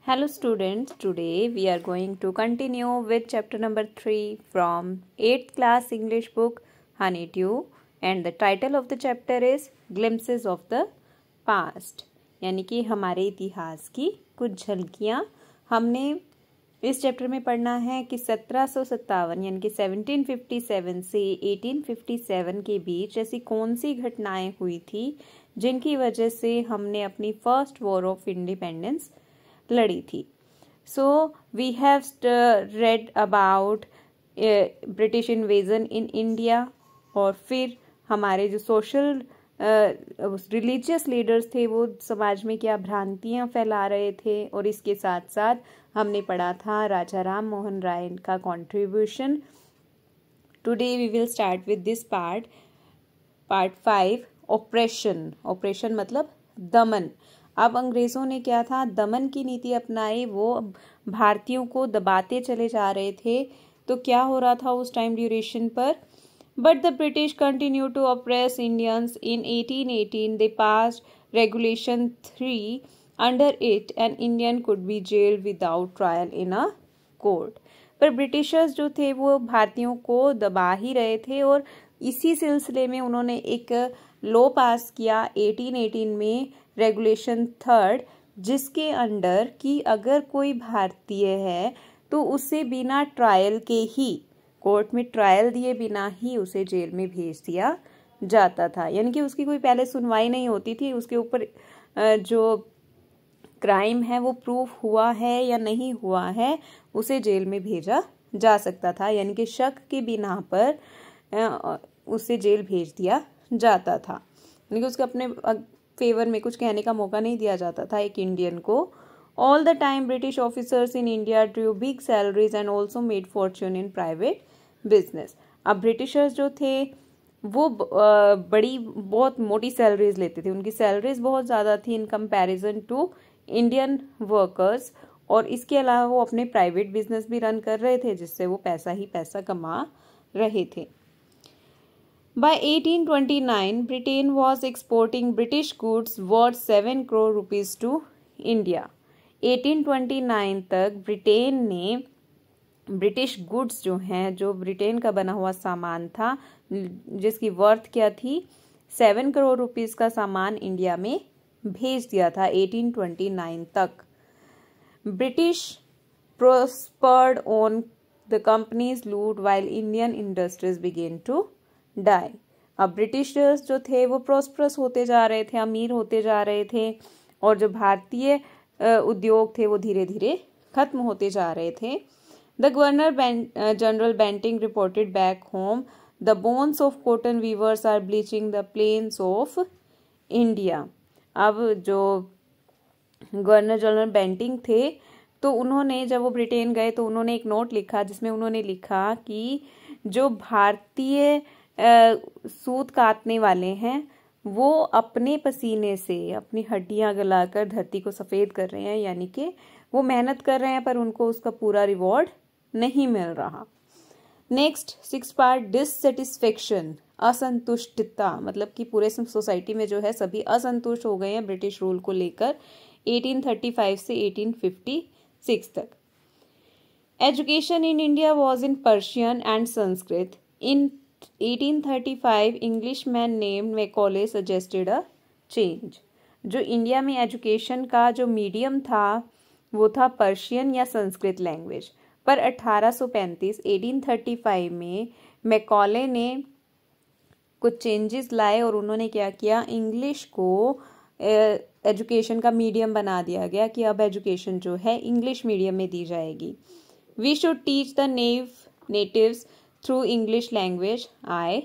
Hello students, today we are going to continue with chapter number 3 from 8th class English book Honeydew and the title of the chapter is Glimpses of the Past यानी कि हमारे इतिहास की कुछ झलकियाँ। हमने इस chapter में पढ़ना है कि 1757 यानी कि 1757 से 1857 के बीच ऐसी कौन सी घटनाएं हुई थी जिनकी वजह से हमने अपनी फर्स्ट वॉर ऑफ इंडिपेंडेंस लड़ी थी। So we have read about British invasion in India और फिर हमारे जो सोशल रिलीजियस लीडर्स थे वो समाज में क्या भ्रांतियां फैला रहे थे, और इसके साथ साथ हमने पढ़ा था राजा राम मोहन राय का contribution. Today we will start with this part 5 operation. Operation मतलब दमन। अब अंग्रेजों ने क्या था, दमन की नीति अपनाई, वो भारतीयों को दबाते चले जा रहे थे। तो क्या हो रहा था उस टाइम ड्यूरेशन पर, but the British continue to oppress Indians. In 1818 they passed regulation 3 under it an Indian could be jailed without trial in a court. पर ब्रिटिशर्स जो थे वो भारतीयों को दबा ही रहे थे, और इसी सिलसिले में उन्होंने एक लॉ पास किया 1818 में, रेगुलेशन 3, जिसके अंडर कि अगर कोई भारतीय है तो उसे बिना ट्रायल के ही, कोर्ट में ट्रायल दिए बिना ही उसे जेल में भेज दिया जाता था। यानी कि उसकी कोई पहले सुनवाई नहीं होती थी, उसके ऊपर जो क्राइम है वो प्रूफ हुआ है या नहीं हुआ है, उसे जेल में भेजा जा सकता था। यानी कि शक के बिना पर उसे जेल भेज दिया जाता था, यानी कि उसके अपने फेवर में कुछ कहने का मौका नहीं दिया जाता था एक इंडियन को। All the time British officers in India Drew big salaries and also made Fortune in private business. अब ब्रिटिशर्स जो थे वो बहुत मोटी सैलरीज लेते थे, उनकी सैलरीज बहुत ज़्यादा थी in comparison to Indian workers, और इसके अलावा वो अपने प्राइवेट बिजनेस भी रन कर रहे थे जिससे वो पैसा ही पैसा कमा रहे थे। By 1829, Britain was exporting British goods worth 7 crore rupees to India. 1829 तक ब्रिटेन ने ब्रिटिश गुड्स जो हैं, जो ब्रिटेन का बना हुआ सामान था, जिसकी वर्थ क्या थी 7 करोड़ रुपीस का सामान इंडिया में भेज दिया था 1829 तक। British prospered on the company's loot while Indian industries began to die. अब ब्रिटिशर्स जो थे वो प्रॉस्परस होते जा रहे थे, अमीर होते जा रहे थे, और जो भारतीय उद्योग थे वो धीरे धीरे खत्म होते जा रहे थे। The governor general Bentinck reported back home the bones of cotton weavers are bleaching the plains of India. अब जो गवर्नर जनरल बेंटिंग थे तो उन्होंने, जब वो ब्रिटेन गए तो उन्होंने एक नोट लिखा जिसमें उन्होंने लिखा कि जो भारतीय सूत काटने वाले हैं वो अपने पसीने से अपनी हड्डियां गलाकर धरती को सफेद कर रहे हैं, यानी कि वो मेहनत कर रहे हैं पर उनको उसका पूरा रिवॉर्ड नहीं मिल रहा। नेक्स्ट 6 पार्ट डिससेटिस्फेक्शन, असंतुष्टता, मतलब कि पूरे सोसाइटी में जो है सभी असंतुष्ट हो गए हैं ब्रिटिश रूल को लेकर 1835 से 1856 तक। Education in India was in Persian and Sanskrit. In 1835 Englishman named Macaulay suggested a change. जो इंडिया में एजुकेशन का जो मीडियम था वो था पर्शियन या संस्कृत लैंग्वेज, पर 1835 में मैकॉले ने कुछ चेंजेस लाए और उन्होंने क्या किया, इंग्लिश को एजुकेशन का मीडियम बना दिया गया कि अब एजुकेशन जो है इंग्लिश मीडियम में दी जाएगी। We should teach the natives through English language, I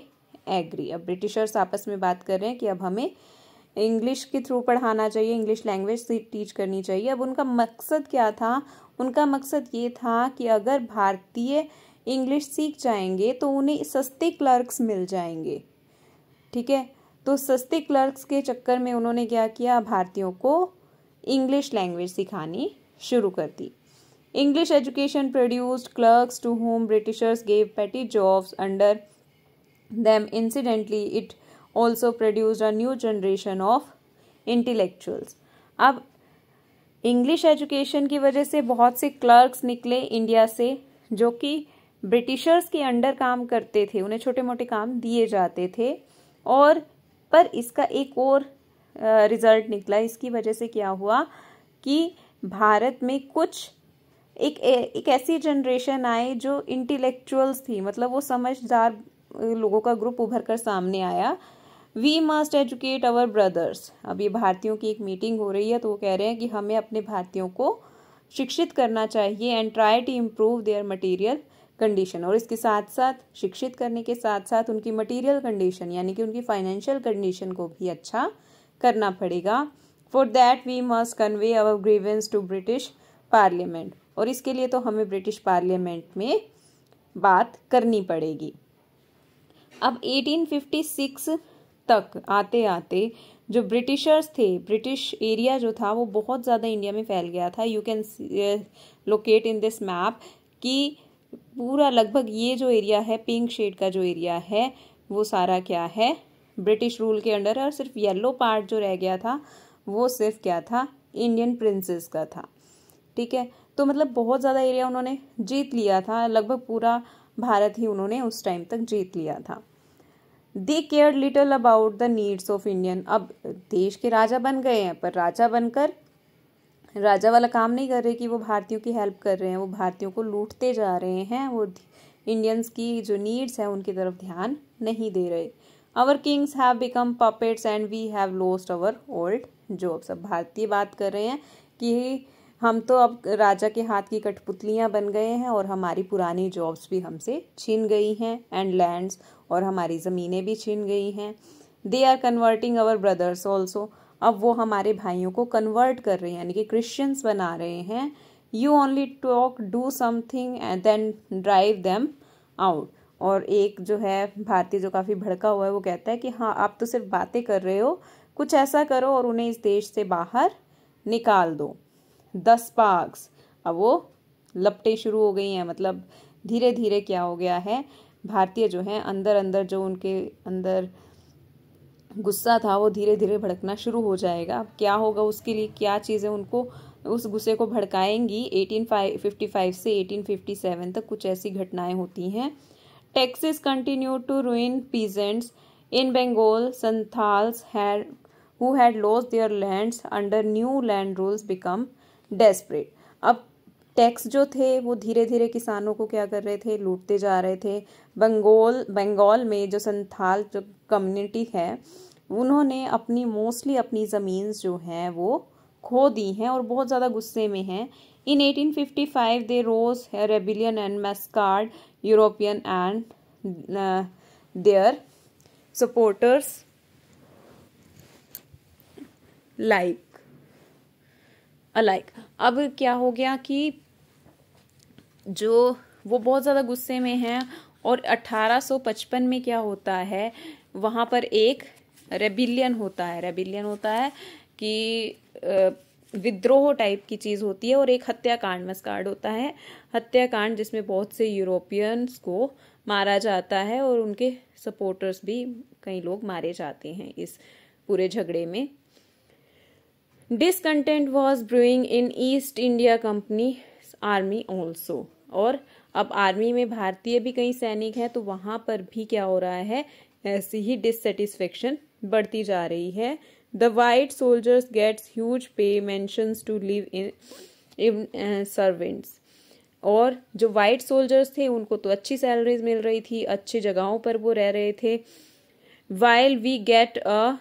agree. अब ब्रिटिशर्स आपस में बात कर रहे हैं कि अब हमें इंग्लिश के थ्रू पढ़ाना चाहिए, इंग्लिश लैंग्वेज से टीच करनी चाहिए। अब उनका मकसद क्या था, उनका मकसद ये था कि अगर भारतीय इंग्लिश सीख जाएंगे तो उन्हें सस्ते क्लर्क्स मिल जाएंगे। ठीक है, तो सस्ते क्लर्क्स के चक्कर में उन्होंने क्या किया, भारतीयों को इंग्लिश लैंग्वेज सिखानी शुरू कर दी। English education produced clerks to whom Britishers gave petty jobs under them. Incidentally, it also produced a new generation of intellectuals. अब इंग्लिश एजुकेशन की वजह से बहुत से क्लर्क्स निकले इंडिया से, जो कि ब्रिटिशर्स के अंडर काम करते थे, उन्हें छोटे मोटे काम दिए जाते थे। और पर इसका एक और रिजल्ट निकला। इसकी वजह से क्या हुआ कि भारत में कुछ एक ऐसी जनरेशन आई जो इंटेलेक्चुअल्स थी, मतलब वो समझदार लोगों का ग्रुप उभर कर सामने आया। We must educate our brothers. अब ये भारतीयों की एक मीटिंग हो रही है, तो वो कह रहे हैं कि हमें अपने भारतीयों को शिक्षित करना चाहिए and try to improve their material condition. और इसके साथ साथ, शिक्षित करने के साथ साथ उनकी मटीरियल कंडीशन यानी कि उनकी फाइनेंशियल कंडीशन को भी अच्छा करना पड़ेगा। For that we must convey our grievance to British parliament. और इसके लिए तो हमें ब्रिटिश पार्लियामेंट में बात करनी पड़ेगी। अब 1856 तक आते आते जो ब्रिटिशर्स थे, ब्रिटिश एरिया जो था वो बहुत ज़्यादा इंडिया में फैल गया था। You can locate in this map कि पूरा लगभग ये जो एरिया है, पिंक शेड का जो एरिया है, वो सारा क्या है, ब्रिटिश रूल के अंडर है। और सिर्फ येलो पार्ट जो रह गया था वो सिर्फ क्या था, इंडियन प्रिंसेस का था। ठीक है, तो मतलब बहुत ज़्यादा एरिया उन्होंने जीत लिया था, लगभग पूरा भारत ही उन्होंने उस टाइम तक जीत लिया था। They care little about the needs of Indian. अब देश के राजा बन गए हैं, पर राजा बनकर राजा वाला काम नहीं कर रहे कि वो भारतीयों की हेल्प कर रहे हैं, वो भारतीयों को लूटते जा रहे हैं, वो इंडियंस की जो नीड्स है उनकी तरफ ध्यान नहीं दे रहे। Our kings have become puppets and we have lost our old jobs. अब भारतीय बात कर रहे हैं कि हम तो अब राजा के हाथ की कठपुतलियां बन गए हैं और हमारी पुरानी जॉब्स भी हमसे छीन गई हैं, एंड लैंड्स, और हमारी ज़मीनें भी छीन गई हैं। They are converting our brothers also. अब वो हमारे भाइयों को कन्वर्ट कर रहे हैं, यानी कि क्रिश्चियंस बना रहे हैं। You only talk, do something and then drive them out. और एक जो है भारतीय जो काफ़ी भड़का हुआ है, वो कहता है कि हाँ, आप तो सिर्फ बातें कर रहे हो, कुछ ऐसा करो और उन्हें इस देश से बाहर निकाल दो। 10 पार्क्स, अब वो लपटें शुरू हो गई हैं, मतलब धीरे धीरे क्या हो गया है, भारतीय जो है अंदर अंदर जो उनके अंदर गुस्सा था वो धीरे धीरे भड़कना शुरू हो जाएगा। अब क्या होगा, उसके लिए क्या चीज़ें उनको उस गुस्से को भड़काएंगी। 1855 से 1857 तक कुछ ऐसी घटनाएं होती हैं। Taxes continue to ruin peasants in Bengal. Santhals who had lost their lands under new land rules become desperate। अब टैक्स जो थे वो धीरे धीरे किसानों को क्या कर रहे थे, लूटते जा रहे थे। बंगाल में जो संथाल जो कम्युनिटी है, उन्होंने मोस्टली अपनी ज़मीन जो हैं वो खो दी हैं और बहुत ज़्यादा गुस्से में हैं। In 1855 they rose rebellion and massacred European and their supporters alike. अब क्या हो गया कि जो वो बहुत ज़्यादा गुस्से में हैं, और 1855 में क्या होता है, वहाँ पर एक रेबिलियन होता है कि विद्रोह टाइप की चीज़ होती है, और एक हत्याकांड, मस्कार्ड होता है, हत्याकांड, जिसमें बहुत से यूरोपियंस को मारा जाता है और उनके सपोर्टर्स भी कई लोग मारे जाते हैं इस पूरे झगड़े में। Discontent was brewing in east India company army also. और अब आर्मी में भारतीय भी कई सैनिक हैं, तो वहां पर भी क्या हो रहा है, ऐसी ही डिससेटिस्फेक्शन बढ़ती जा रही है। The white soldiers gets huge pay mansions to live in servants. और जो वाइट सोल्जर्स थे उनको तो अच्छी सैलरीज मिल रही थी, अच्छी जगहों पर वो रह रहे थे। While we get a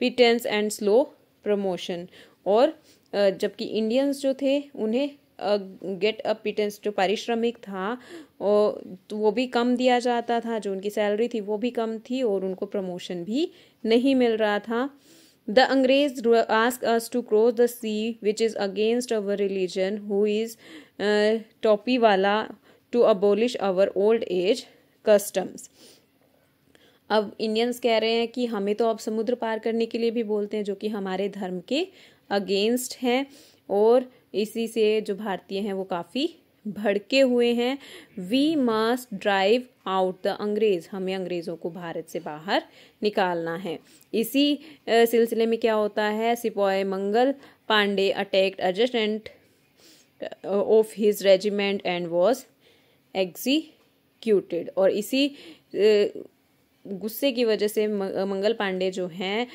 pittance and slow promotion. और जबकि इंडियंस जो थे उन्हें गेट अ पिटेंस, जो पारिश्रमिक था तो वो भी कम दिया जाता था, जो उनकी सैलरी थी वो भी कम थी, और उनको प्रमोशन भी नहीं मिल रहा था। The Angrez ask us to cross the sea which is against our religion who is topi wala to abolish our old age customs. अब इंडियंस कह रहे हैं कि हमें तो अब समुद्र पार करने के लिए भी बोलते हैं, जो कि हमारे धर्म के अगेंस्ट हैं, और इसी से जो भारतीय हैं वो काफ़ी भड़के हुए हैं। We must drive out the Angrez. हमें अंग्रेज़ों को भारत से बाहर निकालना है। इसी सिलसिले में क्या होता है, सिपाही Mangal Pandey attacked adjutant of his regiment and was executed। और इसी गुस्से की वजह से मंगल पांडे जो हैं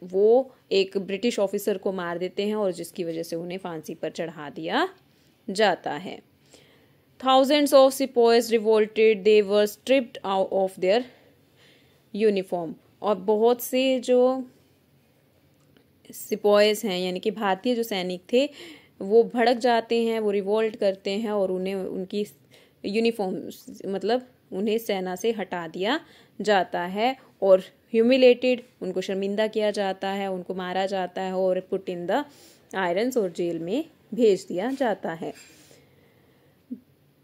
वो एक ब्रिटिश ऑफिसर को मार देते हैं और जिसकी वजह से उन्हें फांसी पर चढ़ा दिया जाता है। Thousands of sepoys revolted, they were stripped out of their uniform। और बहुत से जो सिपॉयज हैं यानी कि भारतीय जो सैनिक थे वो भड़क जाते हैं, वो रिवोल्ट करते हैं और उन्हें उनकी यूनिफॉर्म मतलब उन्हें सेना से हटा दिया जाता है और ह्यूमिलेटेड उनको शर्मिंदा किया जाता है, उनको मारा जाता है और पुट इन द आयरन्स और जेल में भेज दिया जाता है।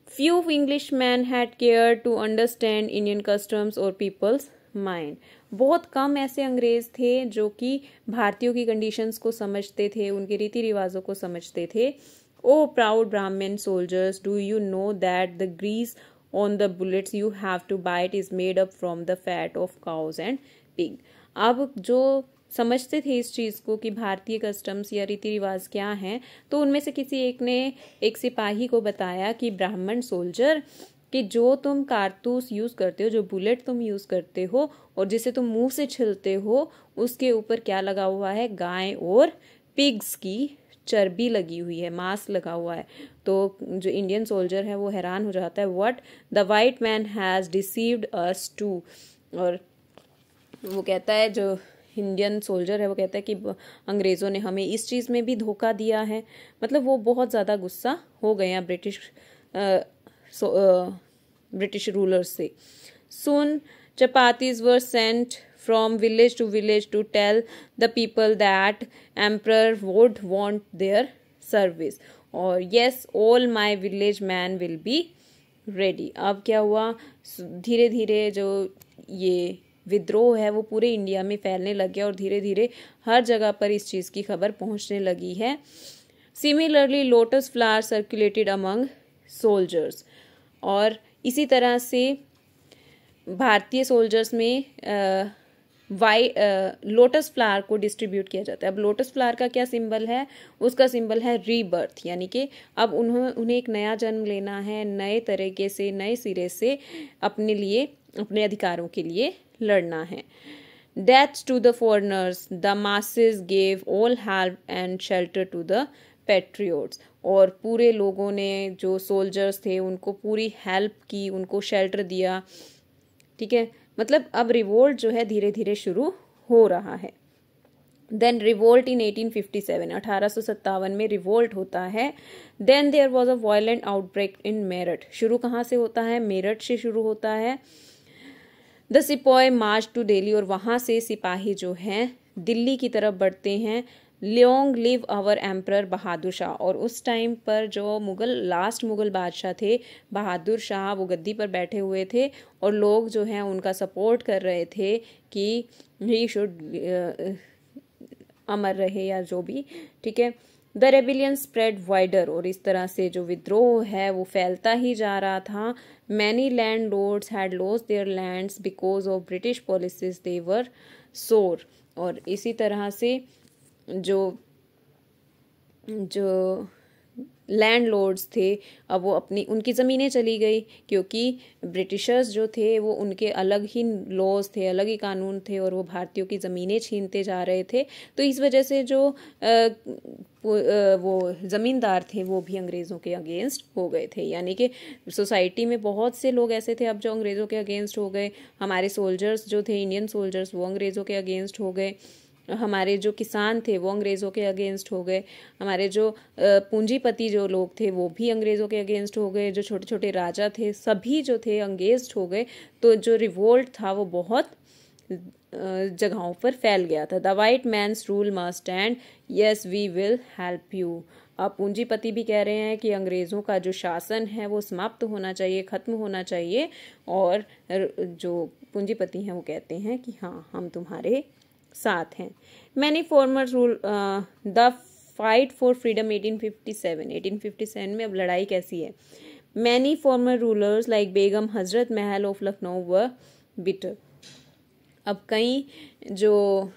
Few Englishmen had cared to understand Indian customs or people's mind। बहुत कम ऐसे अंग्रेज थे जो कि भारतीयों की कंडीशंस को समझते थे, उनके रीति रिवाजों को समझते थे। O proud Brahmin soldiers, do you know that the grease on the bullets you have to bite is made up from the fat of cows and pig. अब जो समझते थे इस चीज़ को कि भारतीय कस्टम्स या रीति रिवाज क्या हैं, तो उनमें से किसी एक ने एक सिपाही को बताया कि ब्राह्मण सोल्जर कि जो तुम कारतूस यूज़ करते हो, जो बुलेट तुम यूज़ करते हो और जिसे तुम मुंह से छिलते हो, उसके ऊपर क्या लगा हुआ है, गाय और पिग्स की चर्बी लगी हुई है, मांस लगा हुआ है। तो जो इंडियन सोल्जर है वो हैरान हो जाता है, what the white man has deceived us too. और वो कहता है, जो इंडियन सोल्जर है वो कहता है कि अंग्रेज़ों ने हमें इस चीज़ में भी धोखा दिया है। मतलब वो बहुत ज़्यादा गुस्सा हो गए हैं ब्रिटिश रूलर्स से। Soon chapatis were sent from village to village to tell the people that emperor would want their service और yes all my village man will be ready। अब क्या हुआ, धीरे धीरे जो ये विद्रोह है वो पूरे इंडिया में फैलने लग गया और धीरे धीरे हर जगह पर इस चीज़ की खबर पहुंचने लगी है। Similarly lotus flower circulated among soldiers. और इसी तरह से भारतीय सोल्जर्स में लोटस फ्लावर को डिस्ट्रीब्यूट किया जाता है। अब लोटस फ्लावर का क्या सिंबल है, उसका सिंबल है रीबर्थ, यानी कि अब उन्हें एक नया जन्म लेना है, नए तरीके से नए सिरे से अपने लिए अपने अधिकारों के लिए लड़ना है। Death to the foreigners, the masses gave all help and shelter to the patriots. और पूरे लोगों ने, जो सोल्जर्स थे, उनको पूरी हेल्प की, उनको शेल्टर दिया। ठीक है, मतलब अब रिवोल्ट जो है धीरे धीरे शुरू हो रहा है। देन रिवोल्ट इन 1857, 1857 में रिवोल्ट होता है। Then there was a violent outbreak in Meerut. शुरू कहाँ से होता है, मेरठ से शुरू होता है। The sepoy March two Delhi, और वहाँ से सिपाही जो हैं दिल्ली की तरफ बढ़ते हैं। Long live our emperor Bahadur Shah. और उस टाइम पर जो लास्ट मुगल बादशाह थे बहादुर शाह, वो गद्दी पर बैठे हुए थे और लोग जो हैं उनका सपोर्ट कर रहे थे कि ही शुड अमर रहे या जो भी। ठीक है, द रेबिलियन स्प्रेड वाइडर, और इस तरह से जो विद्रोह है वो फैलता ही जा रहा था। Many landlords had lost their lands because of British policies, they were sore. और इसी तरह से जो लैंडलॉर्ड्स थे, अब वो उनकी ज़मीनें चली गई, क्योंकि ब्रिटिशर्स जो थे वो उनके अलग ही लॉज थे, अलग ही कानून थे और वो भारतीयों की ज़मीनें छीनते जा रहे थे। तो इस वजह से जो वो ज़मींदार थे वो भी अंग्रेज़ों के अगेंस्ट हो गए थे। यानी कि सोसाइटी में बहुत से लोग ऐसे थे अब जो अंग्रेज़ों के अगेंस्ट हो गए। हमारे सोल्जर्स जो थे, इंडियन सोल्जर्स, वो अंग्रेज़ों के अगेंस्ट हो गए। हमारे जो किसान थे वो अंग्रेज़ों के अगेंस्ट हो गए। हमारे जो पूंजीपति जो लोग थे वो भी अंग्रेज़ों के अगेंस्ट हो गए। जो छोटे छोटे राजा थे सभी जो थे अगेंस्ट हो गए। तो जो रिवोल्ट था वो बहुत जगहों पर फैल गया था। The white man's rule must end yes we will help you. अब पूंजीपति भी कह रहे हैं कि अंग्रेज़ों का जो शासन है वो समाप्त होना चाहिए, ख़त्म होना चाहिए। और जो पूंजीपति हैं वो कहते हैं कि हाँ, हम तुम्हारे साथ हैं। Many formers rule the fight for freedom 1857 में अब लड़ाई कैसी है। Many farmer rulers like Begum Hazrat Mahal of Lucknow व बिटर। अब कई जो